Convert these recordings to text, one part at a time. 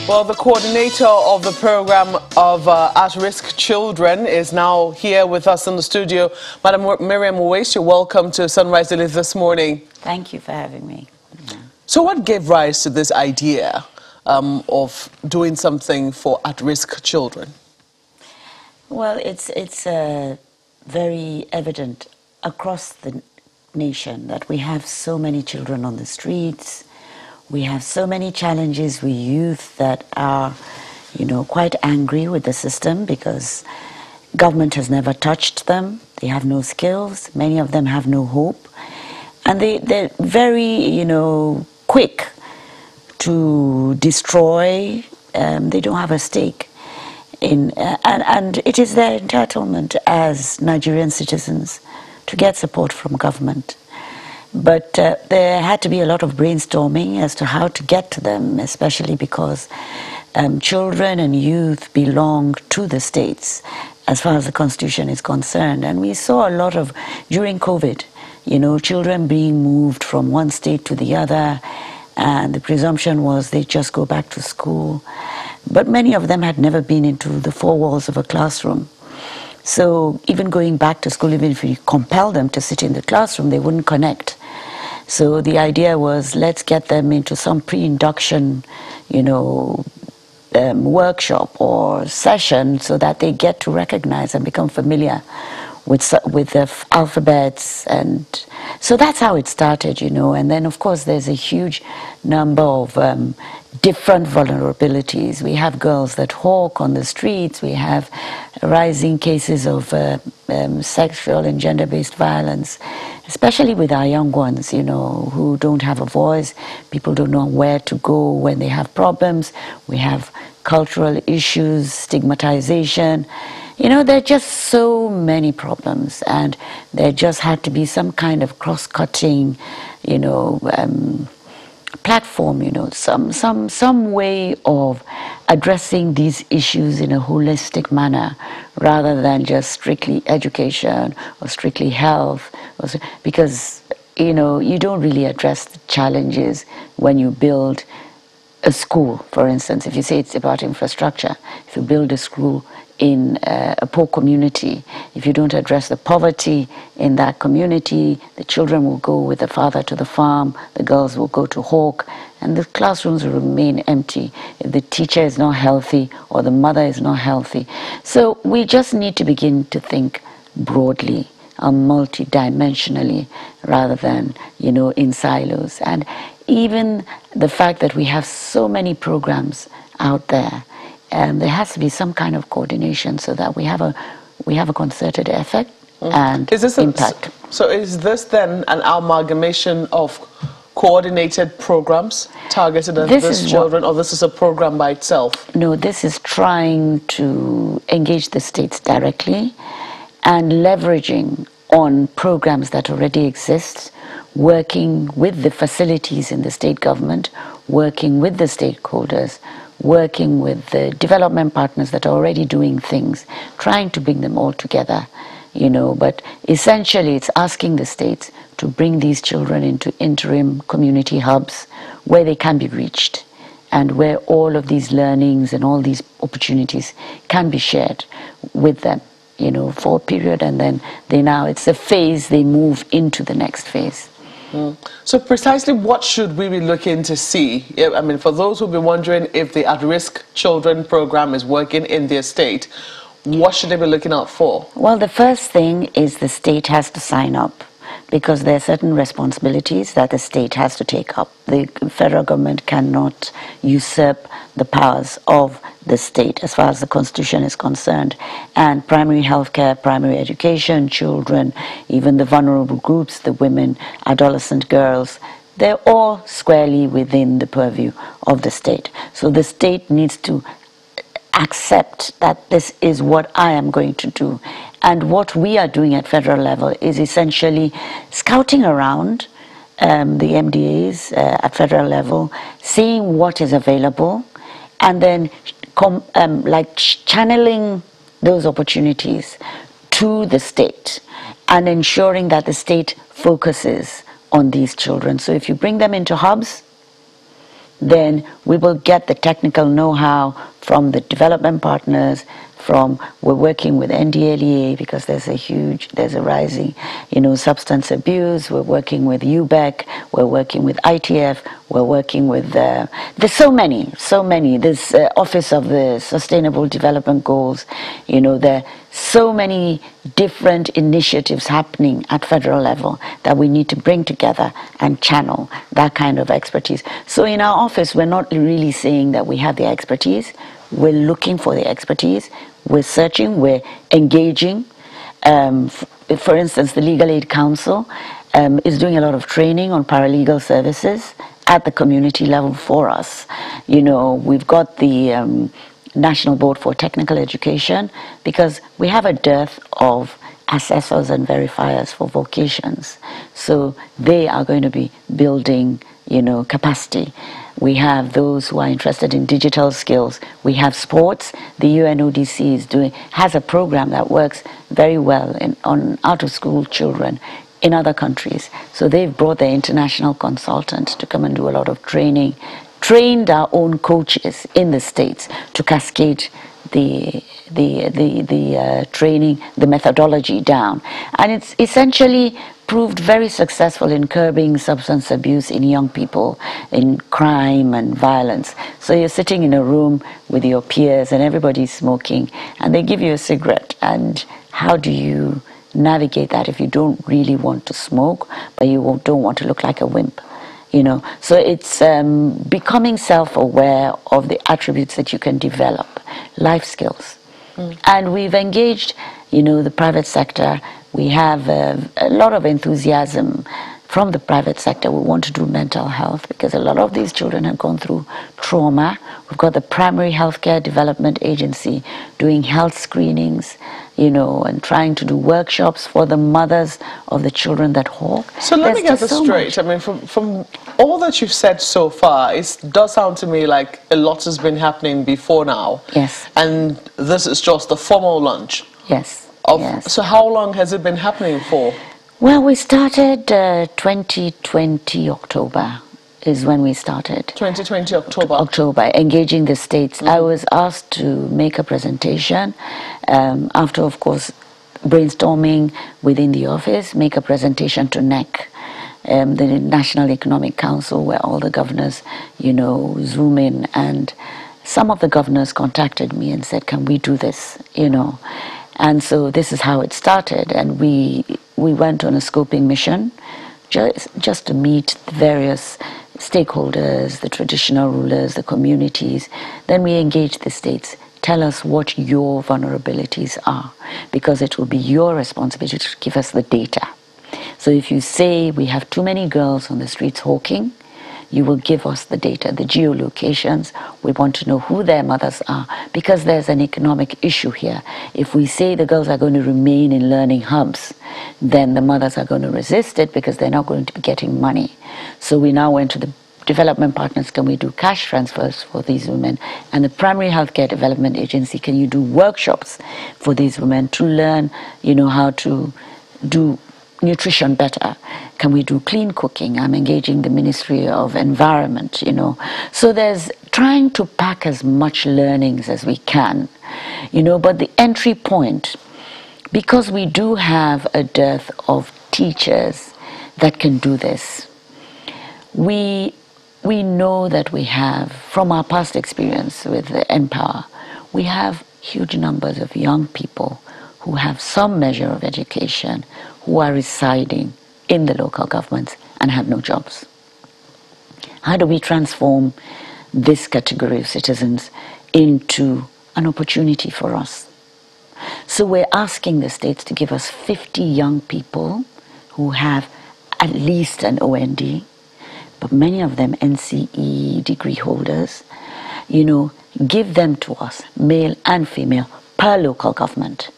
Well, the coordinator of the program of at-risk children is now here with us in the studio. Madam Maryamm Uwais, you're welcome to Sunrise Daily this morning. Thank you for having me. So what gave rise to this idea of doing something for at-risk children? Well, it's very evident across the nation that we have so many children on the streets. We have so many challenges with youth that are, quite angry with the system because government has never touched them. They have no skills. Many of them have no hope. And they're very, quick to destroy. They don't have a stake in, and it is their entitlement as Nigerian citizens to get support from government. But there had to be a lot of brainstorming as to how to get to them, especially because children and youth belong to the states as far as the Constitution is concerned. And we saw a lot of, during COVID, children being moved from one state to the other, and the presumption was they just go back to school. But many of them had never been into the four walls of a classroom. So even going back to school, even if you compel them to sit in the classroom, they wouldn't connect. So the idea was, let's get them into some pre-induction, workshop or session so that they get to recognize and become familiar with the alphabets. And so that's how it started, And then, of course, there's a huge number of different vulnerabilities. We have girls that hawk on the streets. We have rising cases of sexual and gender-based violence, especially with our young ones, who don't have a voice. People don't know where to go when they have problems. We have cultural issues, stigmatization. There are just so many problems, and there just had to be some kind of cross-cutting, platform, some way of addressing these issues in a holistic manner, rather than just strictly education or strictly health, because you don't really address the challenges when you build a school. For instance, if you say it's about infrastructure, if you build a school in a poor community, if you don't address the poverty in that community, the children will go with the father to the farm, the girls will go to hawk, and the classrooms will remain empty if the teacher is not healthy or the mother is not healthy. So we just need to begin to think broadly and multidimensionally rather than, in silos. And even the fact that we have so many programs out there, there has to be some kind of coordination so that we have a concerted effort and impact. So is this then an amalgamation of coordinated programs targeted at these children, or this is a program by itself? No, this is trying to engage the states directly and leveraging on programs that already exist, working with the facilities in the state government, working with the stakeholders, working with the development partners that are already doing things, trying to bring them all together, but essentially it's asking the states to bring these children into interim community hubs where they can be reached and where all of these learnings and all these opportunities can be shared with them, for a period, and then it's a phase, they move into the next phase. So precisely what should we be looking to see? I mean, for those who've been wondering if the at-risk children program is working in their state, what should they be looking out for? Well, the first thing is the state has to sign up, because there are certain responsibilities that the state has to take up. The federal government cannot usurp the powers of the state as far as the Constitution is concerned. And primary health care, primary education, children, even the vulnerable groups, the women, adolescent girls, they're all squarely within the purview of the state. So the state needs to accept that this is what I am going to do. And what we are doing at federal level is essentially scouting around the MDAs at federal level, seeing what is available, and then channeling those opportunities to the state and ensuring that the state focuses on these children. So if you bring them into hubs, then we will get the technical know-how from the development partners, we're working with NDLEA because there's a rising, substance abuse. We're working with UBEC. We're working with ITF. We're working with, there's so many. This Office of the Sustainable Development Goals, there are so many different initiatives happening at federal level that we need to bring together and channel that kind of expertise. So in our office, we're not really saying that we have the expertise. We're looking for the expertise. We're searching, we're engaging. For instance, the Legal Aid Council is doing a lot of training on paralegal services at the community level for us. We've got the National Board for Technical Education because we have a dearth of assessors and verifiers for vocations. So they are going to be building, capacity. We have those who are interested in digital skills. We have sports. The UNODC has a program that works very well on out-of-school children in other countries. So they've brought their international consultants to come and do a lot of training, trained our own coaches in the States to cascade the training, the methodology down. And it's essentially proved very successful in curbing substance abuse in young people, in crime and violence. So you're sitting in a room with your peers and everybody's smoking and they give you a cigarette, and how do you navigate that if you don't really want to smoke but you don't want to look like a wimp? So it's becoming self-aware of the attributes that you can develop, life skills. And we've engaged, the private sector. We have a lot of enthusiasm from the private sector. We want to do mental health because a lot of these children have gone through trauma. We've got the Primary Healthcare Development Agency doing health screenings, and trying to do workshops for the mothers of the children that hawk. So let me get this straight. I mean, from all that you've said so far, it does sound to me like a lot has been happening before now. Yes. And this is just the formal launch. Yes. Yes. So how long has it been happening for? Well, we started 2020 October is when we started. 2020 October. October, engaging the states. I was asked to make a presentation after, of course, brainstorming within the office, make a presentation to NEC, the National Economic Council, where all the governors, zoom in. And some of the governors contacted me and said, can we do this, And so this is how it started. And we went on a scoping mission just to meet the various stakeholders, the traditional rulers, the communities. Then we engaged the states. Tell us what your vulnerabilities are, because it will be your responsibility to give us the data. So if you say we have too many girls on the streets hawking, you will give us the data, the geolocations. We want to know who their mothers are, because there's an economic issue here. If we say the girls are going to remain in learning hubs, then the mothers are going to resist it because they're not going to be getting money. So we now went to the development partners, can we do cash transfers for these women? And the Primary Healthcare Development Agency, can you do workshops for these women to learn, how to do nutrition better? Can we do clean cooking? I'm engaging the Ministry of Environment, So there's trying to pack as much learnings as we can, but the entry point, because we do have a dearth of teachers that can do this, we know that we have, from our past experience with the Empower, we have huge numbers of young people who have some measure of education, who are residing in the local governments and have no jobs. How do we transform this category of citizens into an opportunity for us? So we're asking the states to give us 50 young people who have at least an OND, but many of them NCE degree holders, give them to us, male and female, per local government.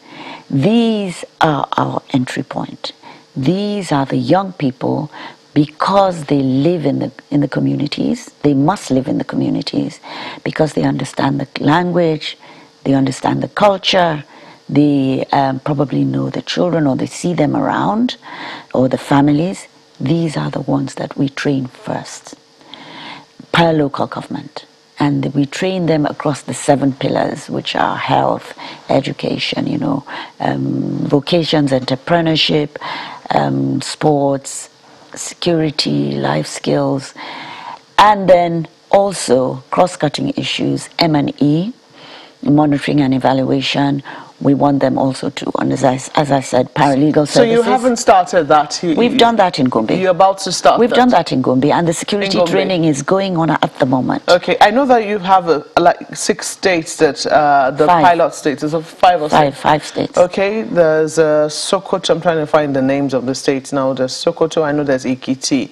These are our entry point. These are the young people, because they live in the communities. They must live in the communities because they understand the language, they understand the culture, they probably know the children, or they see them around, or the families. These are the ones that we train first. per local government. And we train them across the 7 pillars, which are health, education, vocations, entrepreneurship, sports, security, life skills, and then also cross-cutting issues, M&E, monitoring and evaluation. We want them also to, as I said, paralegal services. So you haven't started that? We've done that in Gombe. You're about to start We've done that in Gombe, and the security training is going on at the moment. Okay, I know that you have like 6 states that, the pilot states, is it 5 or 6? 5 states. Okay, there's Sokoto, I'm trying to find the names of the states now. There's Sokoto, I know there's Ekiti.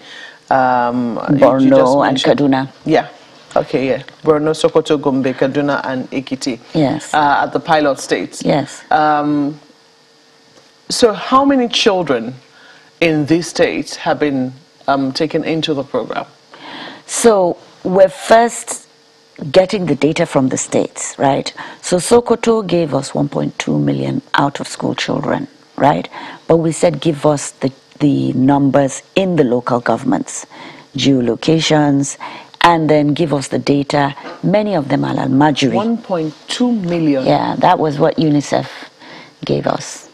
Borno and Kaduna. Yeah. Okay, yeah. Borno, Sokoto, Gombe, Kaduna, and Ekiti. Yes. At the pilot states. Yes. So how many children in these states have been taken into the program? So we're first getting the data from the states, right? So Sokoto gave us 1.2 million out-of-school children, right? But we said give us the numbers in the local governments, geolocations, and then give us the data. Many of them are Al-Majri. 1.2 million. Yeah, that was what UNICEF gave us.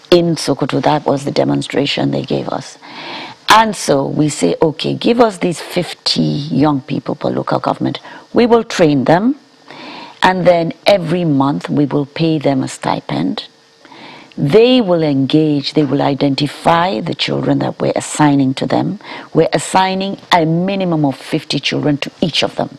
In Sokoto, that was the demonstration they gave us. And so we say, okay, give us these 50 young people per local government. We will train them, and then every month we will pay them a stipend. They will engage, they will identify the children that we're assigning to them. We're assigning a minimum of 50 children to each of them.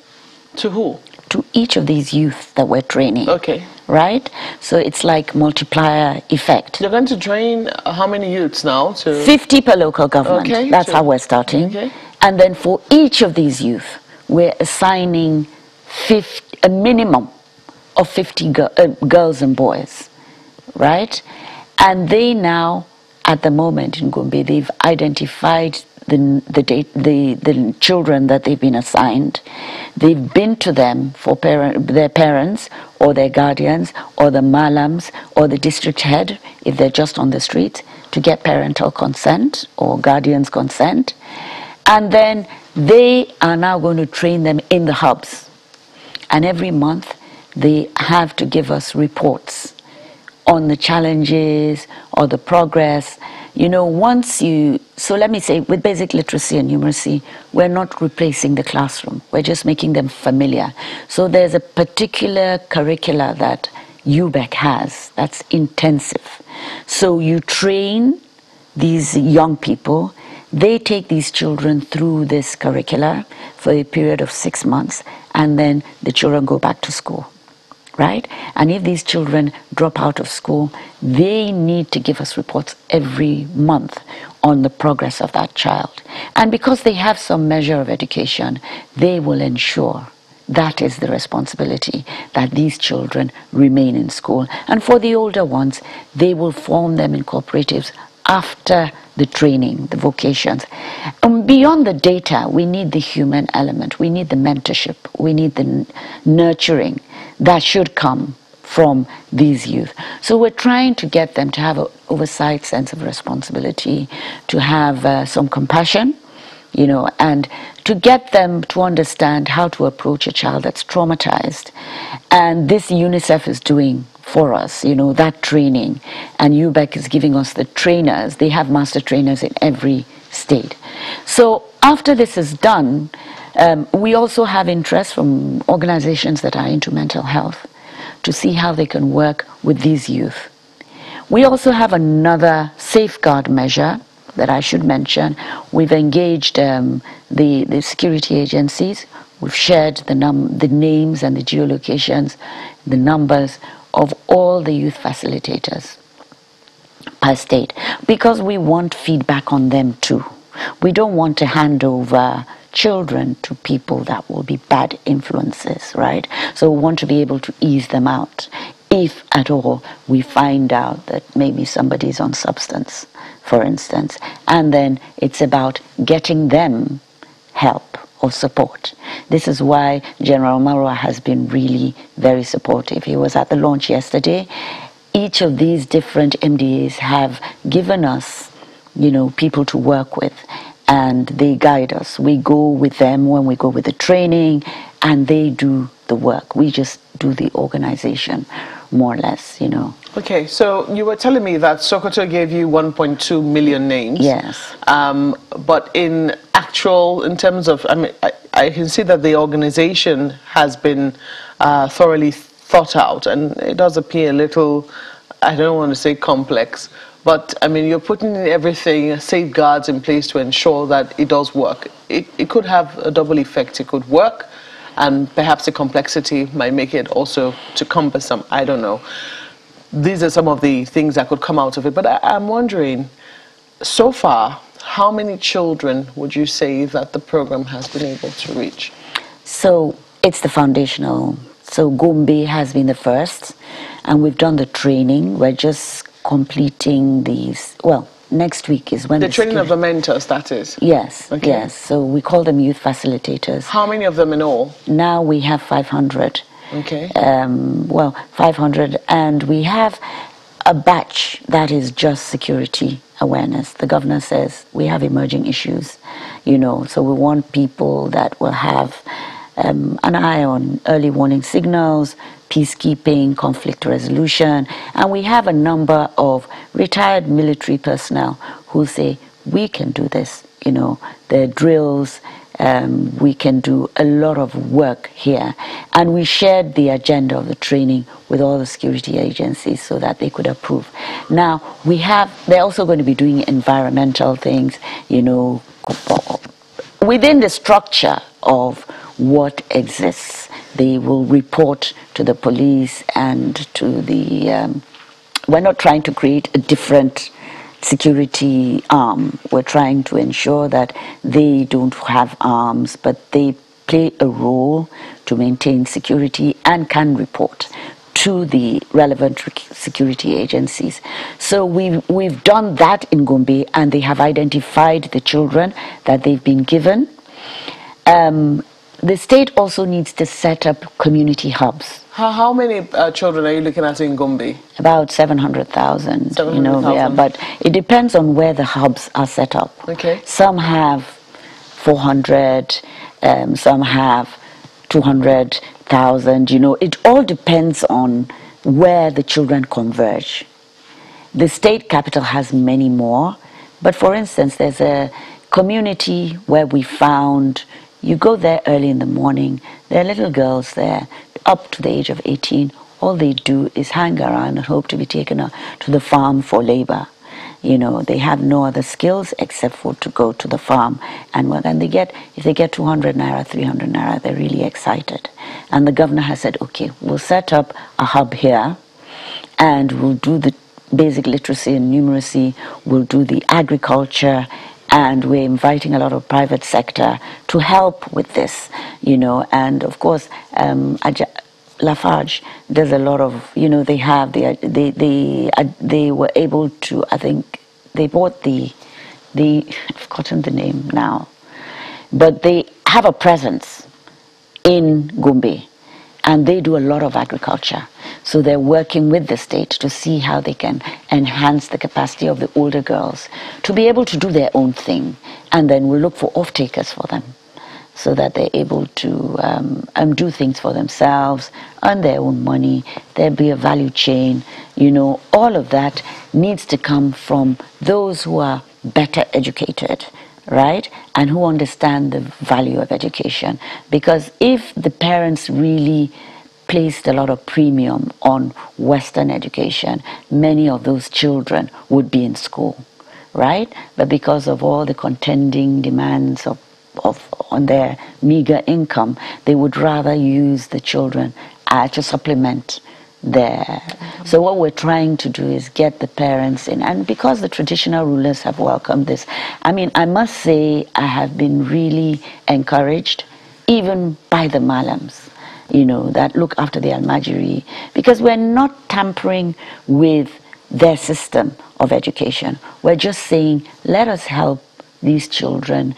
To who? To each of these youth that we're training. Okay. Right? So it's like multiplier effect. You're going to train how many youths now? 50 per local government. Okay, that's how we're starting. Okay. And then for each of these youth, we're assigning a minimum of 50 girls and boys. Right? And they now, at the moment in Gombe, they've identified the children that they've been assigned. They've been to them for their parents or their guardians or the Maryams or the district head, if they're just on the street, to get parental consent or guardian's consent. And then they are now going to train them in the hubs. And every month they have to give us reports on the challenges or the progress. So let me say, with basic literacy and numeracy, we're not replacing the classroom. We're just making them familiar. So there's a particular curricula that UBEC has that's intensive. So you train these young people. They take these children through this curricula for a period of 6 months, and then the children go back to school. Right? And if these children drop out of school, they need to give us reports every month on the progress of that child. And because they have some measure of education, they will ensure that is the responsibility, that these children remain in school. And for the older ones, they will form them in cooperatives after the training, the vocations. Beyond the data, we need the human element. We need the mentorship. We need the nurturing that should come from these youth. So we're trying to get them to have an oversight sense of responsibility, to have some compassion, and to get them to understand how to approach a child that's traumatized. And this UNICEF is doing for us, that training. And UBEC is giving us the trainers. They have master trainers in every state. So after this is done, we also have interest from organizations that are into mental health to see how they can work with these youth. We also have another safeguard measure that I should mention. We've engaged the security agencies. We've shared the names and the geolocations, the numbers of all the youth facilitators per state, because we want feedback on them too. We don't want to hand over children to people that will be bad influences, right? So we want to be able to ease them out if at all we find out that maybe somebody's on substance, for instance, and then it's about getting them help or support. This is why General Marwa has been really very supportive. He was at the launch yesterday. Each of these different MDAs have given us, people to work with. and they guide us. We go with them when we go with the training, and they do the work. We just do the organization, more or less, you know. Okay, so you were telling me that Sokoto gave you 1.2 million names. Yes. But in terms of, I mean, I can see that the organization has been thoroughly thought out, and it does appear a little, I don't want to say complex, but I mean, you're putting everything, safeguards in place to ensure that it does work. It could have a double effect. It could work, and perhaps the complexity might make it also too cumbersome. I don't know. These are some of the things that could come out of it. But I'm wondering, so far, how many children would you say that the program has been able to reach? So it's the foundational. So Gombe has been the first, and we've done the training. We're just completing these. Well, next week is when the training of the mentors, that is? Yes, okay. Yes. So we call them youth facilitators. How many of them in all? Now we have 500. Okay. Well, 500, and we have a batch that is just security awareness. The governor says we have emerging issues, you know, so we want people that will have an eye on early warning signals, peacekeeping, conflict resolution, and we have a number of retired military personnel who say we can do this, you know, the drills. We can do a lot of work here, and we shared the agenda of the training with all the security agencies so that they could approve. Now they're also going to be doing environmental things, you know, within the structure of what exists. They will report to the police and to the we're not trying to create a different security arm. We're trying to ensure that they don't have arms, but they play a role to maintain security and can report to the relevant security agencies. So we've done that in Gombe, and they have identified the children that they've been given. The state also needs to set up community hubs. How many children are you looking at in Gombe? About 700,000. You know, 700,000. yeah, but it depends on where the hubs are set up. Okay. Some have 400, some have 200,000. You know, it all depends on where the children converge. The state capital has many more, but for instance, there's a community where we found. You go there early in the morning, there are little girls there, up to the age of 18. All they do is hang around and hope to be taken to the farm for labor. You know, they have no other skills except for to go to the farm and work. And if they get 200 naira, 300 naira, they're really excited. And the governor has said, okay, we'll set up a hub here, and we'll do the basic literacy and numeracy, we'll do the agriculture, and we're inviting a lot of private sector to help with this, you know. And of course, Lafarge does a lot of, you know, they were able to, I think, they bought I've forgotten the name now, but they have a presence in Gombe, and they do a lot of agriculture. So they're working with the state to see how they can enhance the capacity of the older girls to be able to do their own thing. And then we'll look for off-takers for them so that they're able to do things for themselves, earn their own money. There'll be a value chain. You know, all of that needs to come from those who are better educated, right? And who understand the value of education. Because if the parents really placed a lot of premium on Western education, many of those children would be in school, right? But because of all the contending demands on their meager income, they would rather use the children to supplement their. So what we're trying to do is get the parents in, and because the traditional rulers have welcomed this, I mean, I must say I have been really encouraged, even by the Maryams, you know, that look after the Almajiri, because we're not tampering with their system of education. We're just saying, let us help these children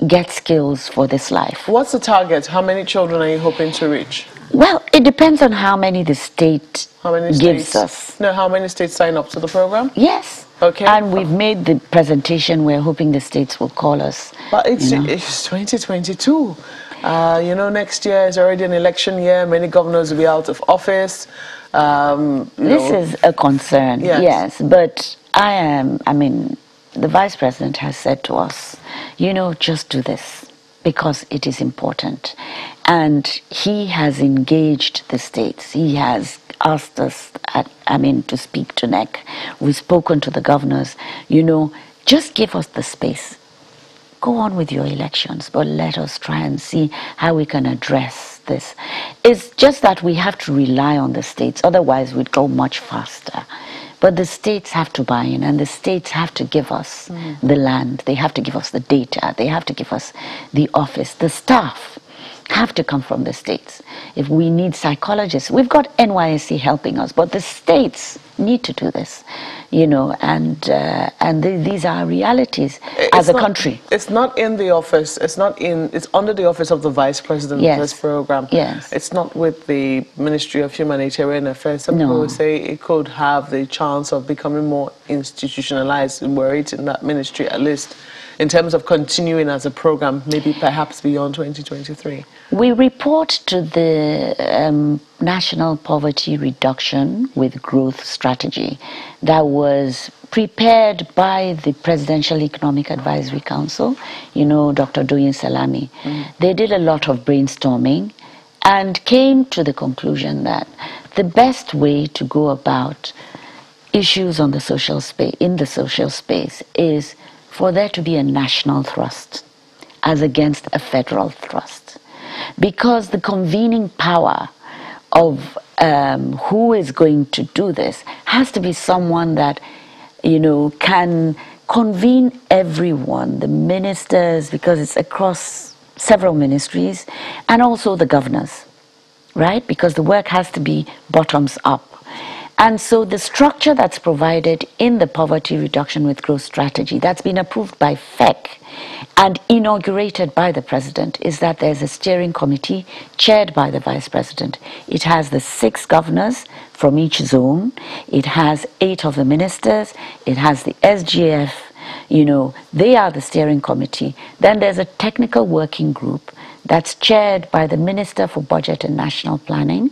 get skills for this life. What's the target? How many children are you hoping to reach? Well, it depends on how many the state gives us. No, how many states sign up to the program? Yes. Okay. And we've made the presentation. We're hoping the states will call us. But it's 2022. Next year is already an election year. Many governors will be out of office. This is a concern, yes. But the Vice President has said to us, just do this because it is important. And he has engaged the states. He has asked us, to speak to NEC. We've spoken to the governors, just give us the space. Go on with your elections, but let us try and see how we can address this. It's just that we have to rely on the states, otherwise we'd go much faster. But the states have to buy in, and the states have to give us the land, they have to give us the data, they have to give us the office, the staff have to come from the states. If we need psychologists, we've got NYSC helping us, but the states need to do this, and these are realities as a country. It's not in the office, it's under the office of the Vice President of this program. Yes. It's not with the Ministry of Humanitarian Affairs. Some people will say it could have the chance of becoming more institutionalized were it in that ministry, at least in terms of continuing as a program, maybe perhaps beyond 2023. We report to the National Poverty Reduction with Growth Strategy that was prepared by the Presidential Economic Advisory Council, Dr. Doyin Salami. They did a lot of brainstorming and came to the conclusion that the best way to go about issues on the social space, in the social space, is for there to be a national thrust as against a federal thrust. Because the convening power of who is going to do this has to be someone that, can convene everyone, the ministers, because it's across several ministries, and also the governors, right? Because the work has to be bottoms up. And so the structure that's provided in the Poverty Reduction with Growth Strategy that's been approved by FEC and inaugurated by the President is that there's a steering committee chaired by the Vice President. It has the 6 governors from each zone. It has 8 of the ministers. It has the SGF. They are the steering committee. Then there's a technical working group that's chaired by the Minister for Budget and National Planning,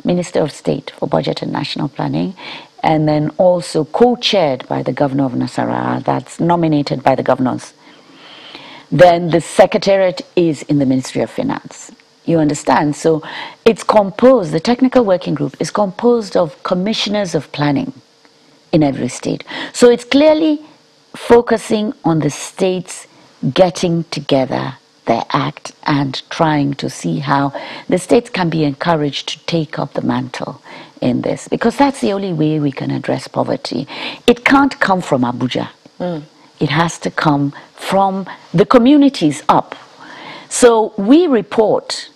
Minister of State for Budget and National Planning, and then also co-chaired by the Governor of Nasarawa, that's nominated by the governors. Then the Secretariat is in the Ministry of Finance. You understand? So it's composed, the technical working group is composed of commissioners of planning in every state. So it's clearly focusing on the states getting together their act and trying to see how the states can be encouraged to take up the mantle in this, because that's the only way we can address poverty. It can't come from Abuja. It has to come from the communities up. So we report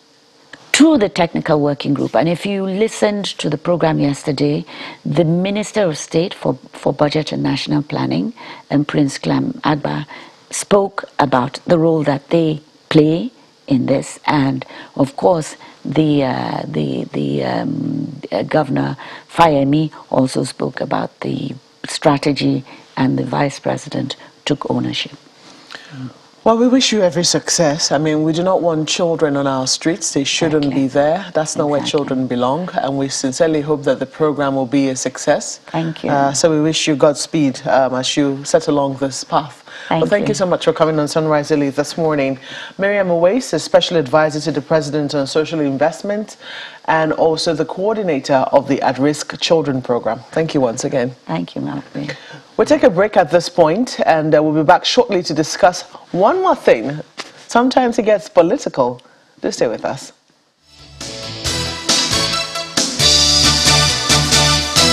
to the technical working group, and if you listened to the program yesterday, the Minister of State for Budget and National Planning, Prince Clem Agba, spoke about the role that they play in this, and of course the Governor Fayemi also spoke about the strategy, and the Vice President took ownership. Well, we wish you every success. We do not want children on our streets. They shouldn't be there. That's not where children belong. And we sincerely hope that the program will be a success. Thank you. So we wish you Godspeed as you set along this path. Thank you so much for coming on Sunrise Daily this morning. Maryamm Uwais is Special Advisor to the President on Social Investment and also the coordinator of the At-Risk Children Program. Thank you once again. Thank you, Malcolm. We'll take a break at this point, and we'll be back shortly to discuss one more thing. Sometimes it gets political. Do stay with us.